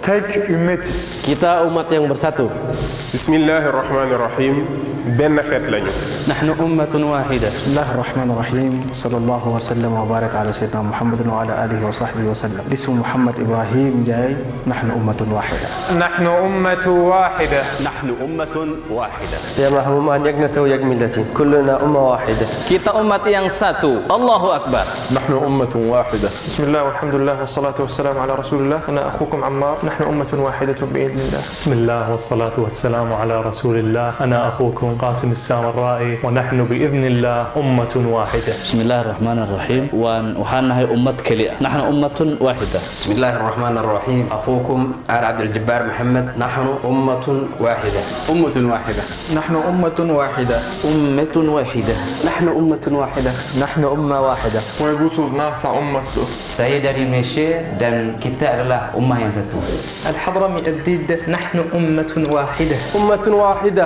Tek ümmetiz. Kita umat yang bersatu. Bismillahirrahmanirrahim. benn xeet lañu. نحن أمة واحدة. بسم الله الرحمن الرحيم. صلى الله وسلم وبارك على سيدنا محمد وعلى آله وصحبه وسلم. اسم محمد إبراهيم جاي. نحن أمة واحدة. نحن أمة واحدة. نحن أمة واحدة. يا محمود يقنته يقملتي كلنا أمة واحدة. Kita umat yang satu. Allahu Akbar. نحن أمة واحدة. بسم الله والحمد لله والصلاة والسلام على رسول الله. أنا أخوكم عمار. نحن أمة واحدة بإذن الله. بسم الله والصلاة والسلام على رسول الله. أنا أخوكم قاسم السامرائي ونحن بإذن الله أمة واحدة. بسم الله الرحمن الرحيم. وحنا هي أمة كلية. نحن أمة واحدة. بسم الله الرحمن الرحيم. أخوكم آل عبد الجبار محمد. نحن أمة واحدة. أمة واحدة. نحن أمة واحدة. أمة واحدة. نحن أمة واحدة. نحن أمة واحدة. Saya dari Malaysia dan kita adalah ummah yang satu. الحضرمي الجديد. نحن أمة واحدة. أمة واحدة.